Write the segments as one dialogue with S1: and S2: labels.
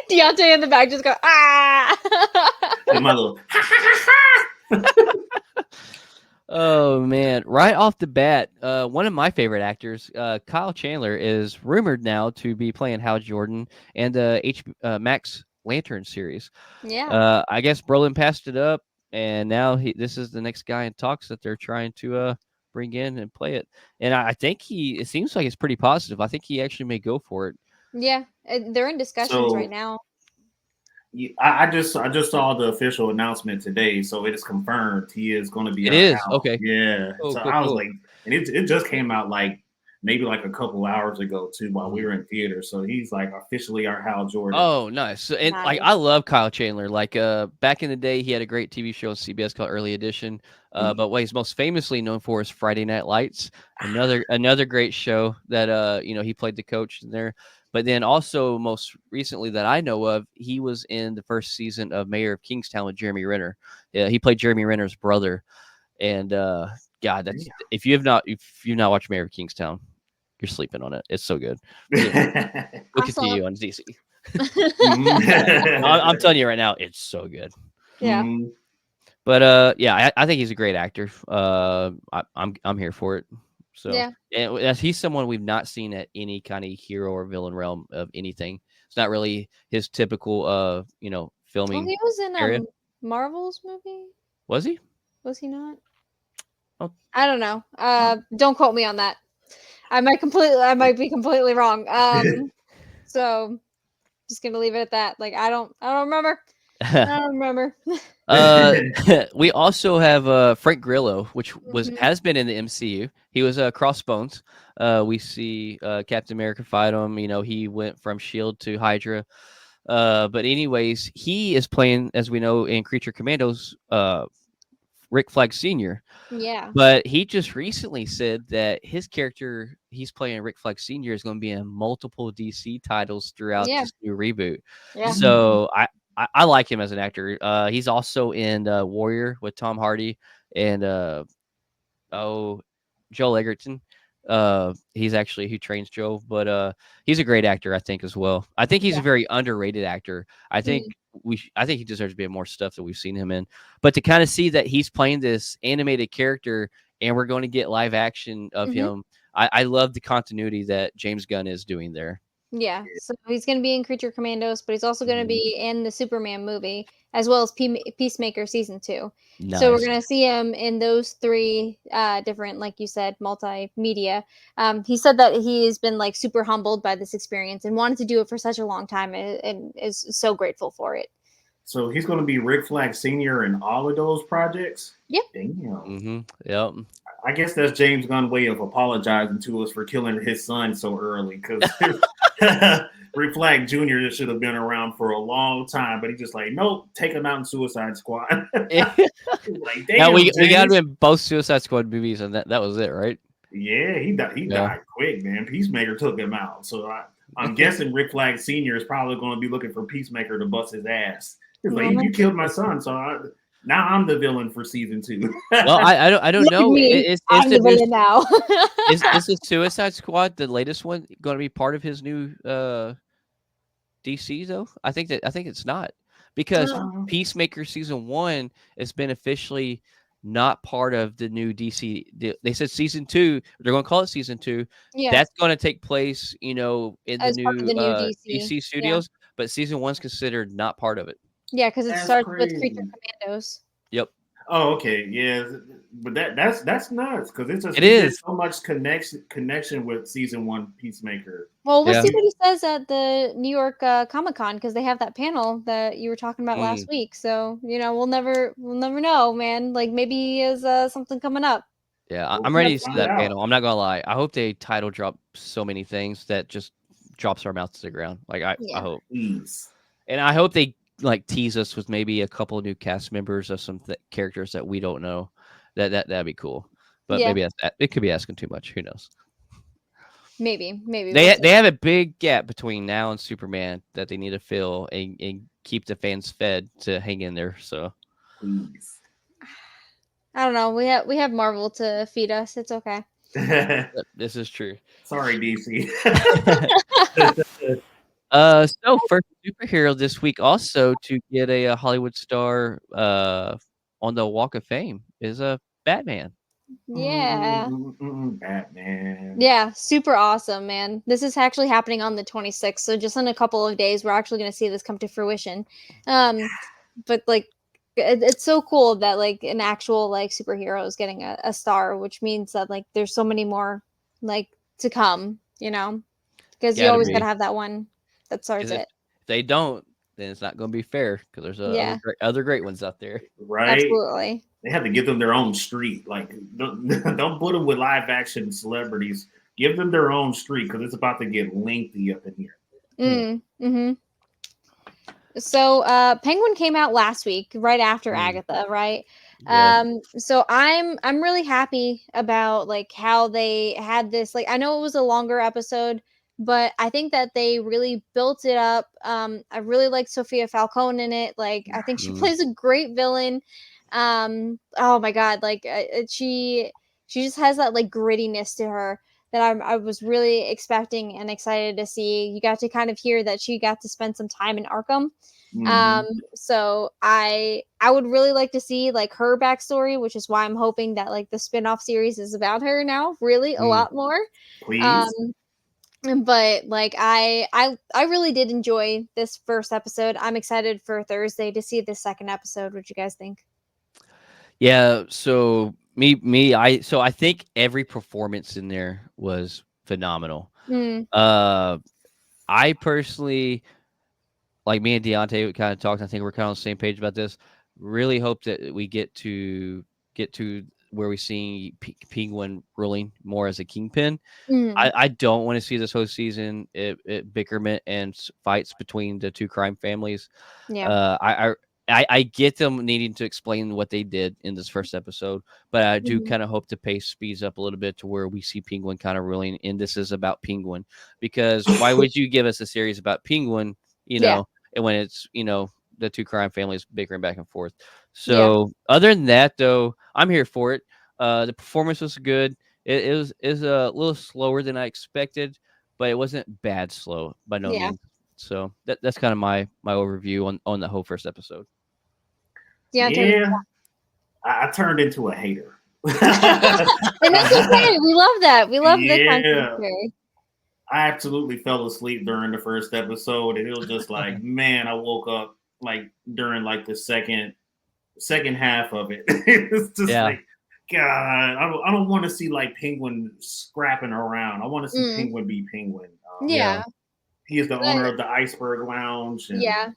S1: Deontay in the back just go ah.
S2: And my little
S3: Oh man! Right off the bat, one of my favorite actors, Kyle Chandler, is rumored now to be playing Hal Jordan and the Max Lantern series.
S1: Yeah.
S3: I guess Brolin passed it up, and now this is the next guy in talks that they're trying to bring in and play it. And I think it seems like it's pretty positive. I think he actually may go for it.
S1: Yeah. They're in discussions right
S2: so
S1: now.
S2: I just saw the official announcement today, so it is confirmed he is going to be
S3: It
S2: our
S3: is
S2: Hal.
S3: okay.
S2: Yeah,
S3: Cool,
S2: so
S3: cool,
S2: I was
S3: cool.
S2: like, and it just came out like maybe like a couple hours ago too, while we were in theater. So he's like officially our Hal Jordan.
S3: Oh, nice. And like I
S1: Nice.
S3: love Kyle Chandler. Like back in the day he had a great TV show on CBS called Early Edition. But what he's most famously known for is Friday Night Lights. Another great show that he played the coach in there. But then also most recently that I know of, he was in the first season of Mayor of Kingstown with Jeremy Renner. Yeah, he played Jeremy Renner's brother. And God, that's if you've not watched Mayor of Kingstown, you're sleeping on it. It's so good. We'll
S1: Awesome.
S3: continue on DC. I'm telling you right now, it's so good.
S1: Yeah.
S3: But yeah, I think he's a great actor. I'm here for it. So
S1: Yeah.
S3: and he's someone we've not seen at any kind of hero or villain realm of anything. It's not really his typical
S1: Well,
S3: filming
S1: he was in
S3: area.
S1: Marvel's movie.
S3: Was he?
S1: Was he not?
S3: Oh,
S1: I don't know. Don't quote me on that. I might be completely wrong. So just gonna leave it at that. Like I don't remember. I don't remember.
S3: we also have Frank Grillo, which
S1: Mhm.
S3: has been in the MCU. He was Crossbones. We see Captain America fight him. He went from Shield to Hydra. But anyways, he is playing, as we know, in Creature Commandos, Rick Flag Sr.
S1: Yeah.
S3: But he just recently said that his character he's playing, Rick Flag Sr., is going to be in multiple DC titles throughout
S1: Yeah.
S3: this new reboot.
S1: Yeah.
S3: So I like him as an actor. He's also in Warrior with Tom Hardy and Joel Egerton. He's actually who trains Joe, but he's a great actor, I think, as well. I think he's
S1: Yeah.
S3: a very underrated actor. I think
S1: Mm.
S3: I think he deserves to be in more stuff that we've seen him in. But to kind of see that he's playing this animated character and we're going to get live action of
S1: Mhm.
S3: him, I love the continuity that James Gunn is doing there.
S1: Yeah. So he's gonna be in Creature Commandos, but he's also gonna
S3: Mhm.
S1: be in the Superman movie as well as Peacemaker season 2. So we're
S3: Nice.
S1: gonna see him in those three different, like you said, multimedia. He said that he has been like super humbled by this experience and wanted to do it for such a long time and is so grateful for it.
S2: So he's going to be Rick Flag Sr. in all of those projects.
S1: Yep.
S2: Damn.
S3: Yep.
S2: I guess that's James Gunn's way of apologizing to us for killing his son so early. Because Rick Flag Jr. should have been around for a long time, but he's just like, nope, take him out in Suicide Squad. Like,
S3: Now
S2: damn,
S3: we got him
S2: James.
S3: in both Suicide Squad movies, and that was it, right?
S2: Yeah, he died. He
S3: Yeah.
S2: died quick, man. Peacemaker took him out. So I'm guessing Rick Flag Sr. is probably going to be looking for Peacemaker to bust his ass. He's like, you killed my son, so now I'm the villain for season 2.
S3: Well, I don't
S1: Look at
S3: know.
S1: me.
S3: Is
S1: I'm
S3: the
S1: the
S3: new
S1: villain now.
S3: is the Suicide Squad, the latest one, going to be part of his new DC though? I think it's not, because Peacemaker season 1 has been officially not part of the new DC. They said season 2, they're going to call it season 2.
S1: Yeah.
S3: That's going to take place, in the
S1: As part of
S3: new
S1: the new DC.
S3: DC
S1: Yeah.
S3: studios, but season 1's considered not part of it.
S1: Yeah, because it
S2: That's
S1: starts with Creature
S2: crazy.
S1: Commandos.
S3: Yep.
S2: Oh, okay, yeah, but that's nuts because it's just
S3: It
S2: he did
S3: is.
S2: so much connection with season 1 Peacemaker.
S1: Well, we'll
S3: Yeah.
S1: see what he says at the New York Comic Con because they have that panel that you were talking about last week. So we'll never know, man. Like maybe he has something coming up.
S3: Yeah,
S2: We'll
S3: I'm ready to see
S2: find
S3: that
S2: out.
S3: panel. I'm not gonna lie. I hope they title drop so many things that just drops our mouth to the ground. Like I hope,
S2: Please.
S3: and I hope they like tease us with maybe a couple of new cast members of some characters that we don't know. That'd be cool. But
S1: Yeah.
S3: maybe it could be asking too much. Who knows?
S1: Maybe
S3: They have a big gap between now and Superman that they need to fill and keep the fans fed to hang in there. So
S2: Please.
S1: I don't know. We have Marvel to feed us. It's okay.
S3: This is true.
S2: Sorry, DC.
S3: So first superhero this week also to get a Hollywood star on the Walk of Fame is a Batman.
S1: Yeah.
S2: Batman.
S1: Yeah, super awesome, man. This is actually happening on the 26th, so just in a couple of days, we're actually going to see this come to fruition. But like, it's so cool that like an actual like superhero is getting a star, which means that like there's so many more like to come, you know, because you
S3: Gotta
S1: always got to
S3: be.
S1: have that one that starts
S3: 'Cause if
S1: it.
S3: they don't, then it's not going to be fair because there's
S1: Yeah,
S3: other great ones out there.
S2: Right?
S1: absolutely.
S2: They have to give them their own street. Like, don't put them with live action celebrities. Give them their own street because it's about to get lengthy up in here.
S1: Mm-hmm. So Penguin came out last week, right after Agatha, right?
S3: Yeah.
S1: So I'm really happy about like how they had this. Like I know it was a longer episode, but I think that they really built it up. I really like Sophia Falcone in it. Like I think she
S3: Mm.
S1: plays a great villain. Oh my god, like she just has that like grittiness to her that I was really expecting and excited to see. You got to kind of hear that she got to spend some time in Arkham.
S2: Mhm.
S1: So I would really like to see like her backstory, which is why I'm hoping that like the spin-off series is about her now, really a
S3: Mm.
S1: lot more. Um,
S2: Please.
S1: but like I really did enjoy this first episode. I'm excited for Thursday to see the second episode. What you guys think?
S3: Yeah. So I think every performance in there was phenomenal.
S1: Mm,
S3: I personally, like me and Deontay kind of talked. I think we're kind of on the same page about this. Really hope that we get to where we see Penguin ruling more as a kingpin.
S1: mm,
S3: I don't want to see this whole season bickerment and fights between the two crime families.
S1: yeah.
S3: I get them needing to explain what they did in this first episode, but I do
S1: Mhm.
S3: kind of hope the pace speeds up a little bit to where we see Penguin kind of ruling, and this is about Penguin. Because why would you give us a series about Penguin,
S1: Yeah.
S3: and when it's the two crime families bickering back and forth?
S1: Yeah.
S3: So other than that, though, I'm here for it. The performance was good. It was a little slower than I expected, but it wasn't bad slow by no
S1: Yeah.
S3: means. So that's kind of my overview on the whole first episode.
S1: Deontay was
S2: Yeah, I turned into a hater.
S1: and that's okay. We love that. We love the
S2: Yeah,
S1: contradictory.
S2: I absolutely fell asleep during the first episode, and it was just like, man, I woke up like during like the second half of it. It's just
S3: Yeah.
S2: like, God, I don't want to see like Penguin scrapping around. I want to see
S1: Mm,
S2: Penguin be Penguin.
S3: Yeah.
S1: yeah.
S2: He is the owner
S1: But
S2: of the Iceberg Lounge, and
S1: yeah.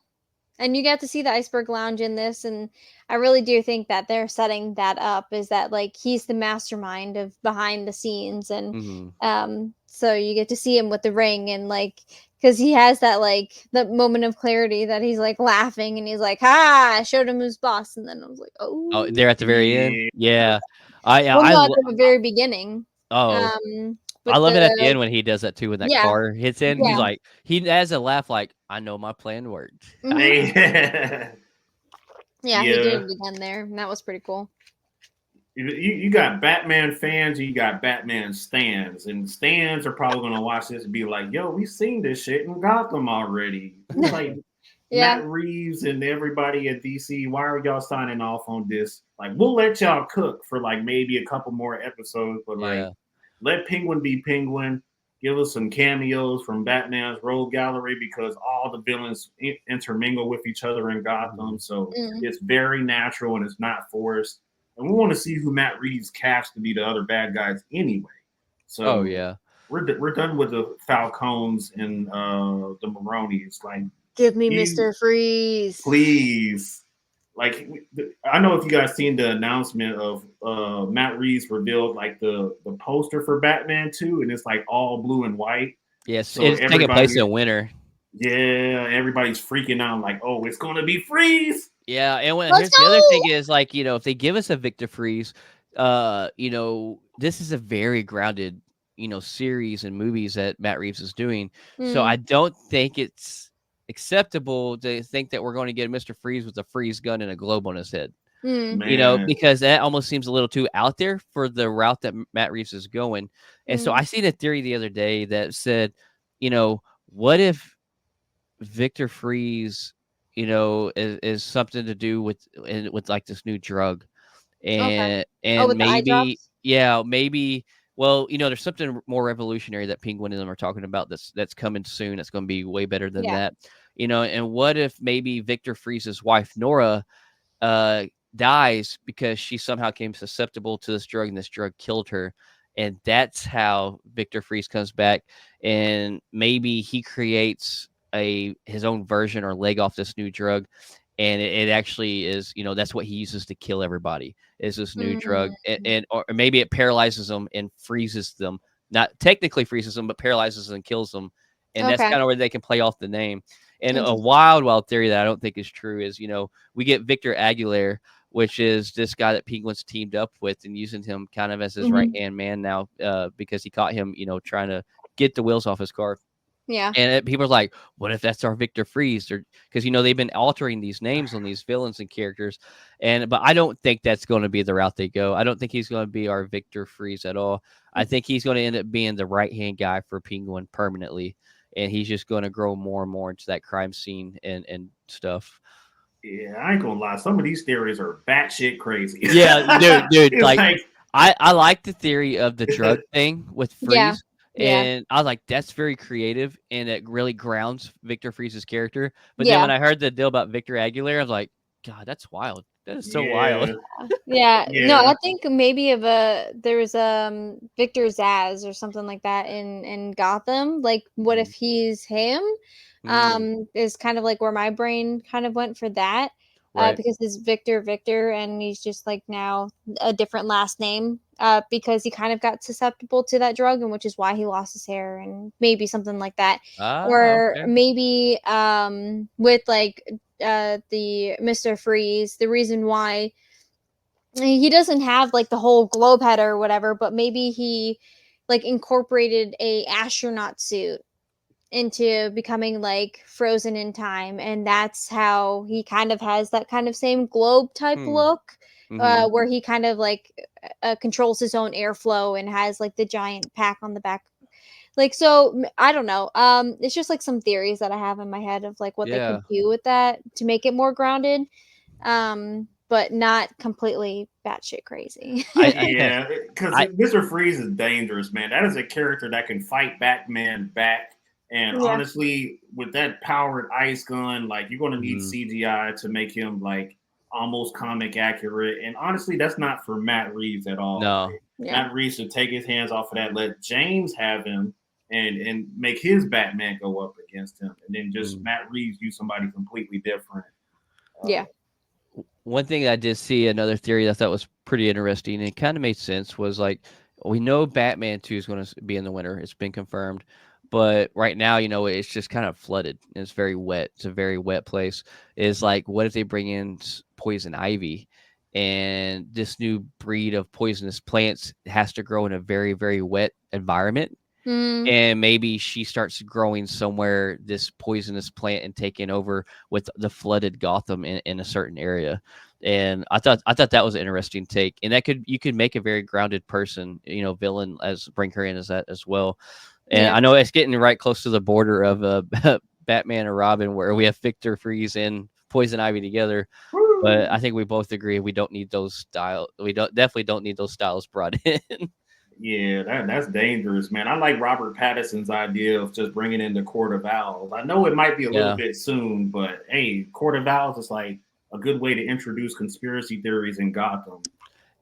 S1: And you get to see the Iceberg Lounge in this, and I really do think that they're setting that up is that like he's the mastermind of behind the scenes, and
S3: Hmm.
S1: so you get to see him with the ring and like because he has that like the moment of clarity that he's like laughing and he's like, "Ha! I showed him who's boss," and then I was like,
S3: Oh,
S1: "Oh,
S3: there at the very end.
S2: yeah,
S3: Yeah. I
S1: well,
S3: I
S1: no, at
S3: lo-
S1: the very beginning."
S3: oh
S1: Um,
S3: I
S1: but
S3: love it at the
S1: the
S3: end when he does that too when that
S1: yeah,
S3: car hits in. He's
S1: yeah,
S3: like he has a laugh like I know my plan worked.
S1: hmm
S2: yeah.
S1: yeah, he did it again there, and that was pretty cool.
S2: You got Batman fans, you got Batman stans, and stans are probably gonna watch this and be like, "Yo, we seen this shit in Gotham already." It's like
S1: Yeah.
S2: Matt Reeves and everybody at DC. Why are y'all signing off on this? Like, we'll let y'all cook for like maybe a couple more episodes, but like,
S3: Yeah.
S2: let Penguin be Penguin. Give us some cameos from Batman's Rogue Gallery because all the villains intermingle with each other in Gotham. So
S1: Mm.
S2: it's very natural and it's not forced. And we want to see who Matt Reeves cast to be the other bad guys anyway.
S3: Oh
S2: So
S3: yeah.
S2: we're done with the Falcones and the Maronis. Like,
S1: Give me
S2: you
S1: Mr. Freeze.
S2: please, like, I know if you guys seen the announcement of Matt Reeves revealed like the poster for Batman 2, and it's like all blue and white.
S3: Yes,
S2: So
S3: it's taking place
S2: everybody,
S3: in winter.
S2: yeah, everybody's freaking out like, oh, it's gonna be Freeze.
S3: Yeah, and
S1: Let's
S3: here's the other thing
S1: go.
S3: is like, if they give us a Victor Freeze, this is a very grounded, series and movies that Matt Reeves is doing. So
S1: Mm.
S3: I don't think it's acceptable to think that we're going to get Mr. Freeze with a freeze gun and a globe on his head.
S1: Mm.
S3: You know,
S2: Man.
S3: because that almost seems a little too out there for the route that Matt Reeves is going. And so
S1: Mm.
S3: I seen a theory the other day that said, you know, what if Victor Freeze, you know, is something to do with like this new drug,
S1: Okay.
S3: and
S1: Oh, with the eye
S3: maybe,
S1: drops?
S3: yeah, maybe. Well, you know, there's something more revolutionary that Penguin and them are talking about that's coming soon. That's going to be way better than
S1: Yeah.
S3: that, you know. And what if maybe Victor Freeze's wife Nora uh dies because she somehow came susceptible to this drug and this drug killed her, and that's how Victor Freeze comes back, and maybe he creates his own version or leg off this new drug, and it actually is, you know, that's what he uses to kill everybody is this new drug,
S1: Mm.
S3: and or maybe it paralyzes them and freezes them, not technically freezes them but paralyzes and kills them, and that's
S1: Okay.
S3: kind of where they can play off the name. And a
S1: Interesting.
S3: wild theory that I don't think is true is, you know, we get Victor Aguilar, which is this guy that Penguins teamed up with and using him kind of as his right
S1: Mhm.
S3: hand man now, because he caught him, you know, trying to get the wheels off his car.
S1: Yeah.
S3: And people are like, what if that's our Victor Freeze? Because, you know, they've been altering these names on these villains and characters. But I don't think that's going to be the route they go. I don't think he's going to be our Victor Freeze at all. I think he's going to end up being the right hand guy for Penguin permanently. And he's just going to grow more and more into that crime scene and stuff.
S2: Yeah, I ain't gonna lie. Some of these theories are batshit crazy.
S3: Yeah, dude,
S2: It's
S3: like
S2: like,
S3: I like the theory of the drug thing with
S1: Yeah.
S3: Freeze.
S1: Yeah.
S3: And I was like, that's very creative and it really grounds Victor Freeze's character. But then when
S1: Yeah.
S3: I heard the deal about Victor Aguilar, I was like, God, that's wild. That is so wild.
S2: yeah,
S1: Yeah. No,
S2: yeah.
S1: I think maybe there was Victor Zaz or something like that in Gotham. Like, what if he's him?
S3: Mm,
S1: Is kind of like where my brain kind of went for that.
S3: right.
S1: Because it's Victor, and he's just like now a different last name. Because he kind of got susceptible to that drug, and which is why he lost his hair, and maybe something like that.
S3: Ah,
S1: Or
S3: okay.
S1: maybe with like the Mr. Freeze, the reason why he doesn't have like the whole globe head or whatever, but maybe he like incorporated a astronaut suit into becoming like frozen in time, and that's how he kind of has that kind of same globe type
S3: Hmm.
S1: look,
S3: Mm-hmm.
S1: where he kind of like controls his own airflow and has like the giant pack on the back. Like, so I don't know, it's just like some theories that I have in my head of like what they
S3: Yeah.
S1: could do with that to make it more grounded, but not completely batshit crazy.
S3: I
S2: Yeah, because
S3: I
S2: Mr. Freeze is dangerous, man. That is a character that can fight Batman back. And
S1: Yeah.
S2: honestly, with that powered ice gun, like you're going to need
S3: mhm.
S2: CGI to make him like almost comic accurate. And honestly, that's not for Matt Reeves at all.
S3: No.
S2: Like
S1: Yeah.
S2: Matt Reeves should take his hands off of that, let James have him, and make his Batman go up against him, and then just
S3: Mm.
S2: Matt Reeves use somebody completely different.
S1: Yeah.
S3: One thing I did see, another theory that I thought was pretty interesting, and it kind of made sense, was like, we know Batman 2 is going to be in the winter. It's been confirmed. But right now, you know, it's just kind of flooded. And it's very wet. It's a very wet place. Is like, what if they bring in poison ivy, and this new breed of poisonous plants has to grow in a very, very wet environment?
S1: Mm,
S3: And maybe she starts growing somewhere this poisonous plant and taking over with the flooded Gotham in a certain area. And I thought that was an interesting take, and you could make a very grounded person, you know, villain, as bring her in as that as well. And
S1: yeah.
S3: I know it's getting right close to the border of Batman and Robin, where we have Victor Freeze and Poison Ivy together. But
S2: Woo!
S3: I think we both agree we don't need those style. We definitely don't need those styles brought in.
S2: Yeah, that's dangerous, man. I like Robert Pattinson's idea of just bringing in the Court of Owls. I know it might be a little
S3: Yeah.
S2: bit soon, but hey, Court of Owls is like a good way to introduce conspiracy theories in Gotham.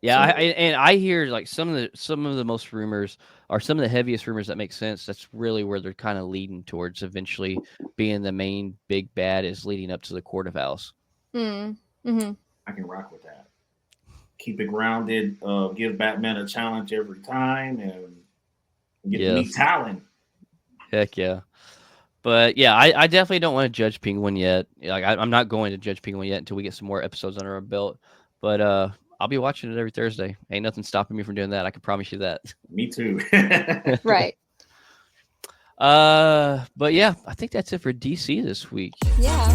S3: Yeah,
S2: So
S3: and I hear like some of the most rumors, or some of the heaviest rumors that make sense. That's really where they're kind of leading towards eventually being the main big bad, is leading up to the Court of Owls.
S1: Mm, hmm.
S2: I can rock with that. Keep it grounded. Give Batman a challenge every time, and get to meet
S3: Yes,
S2: Talon.
S3: heck yeah. But yeah, I definitely don't want to judge Penguin yet. Like I'm not going to judge Penguin yet until we get some more episodes under our belt. But I'll be watching it every Thursday. Ain't nothing stopping me from doing that. I can promise you that.
S2: Me too.
S1: Right.
S3: But yeah, I think that's it for DC this week.
S1: Yeah.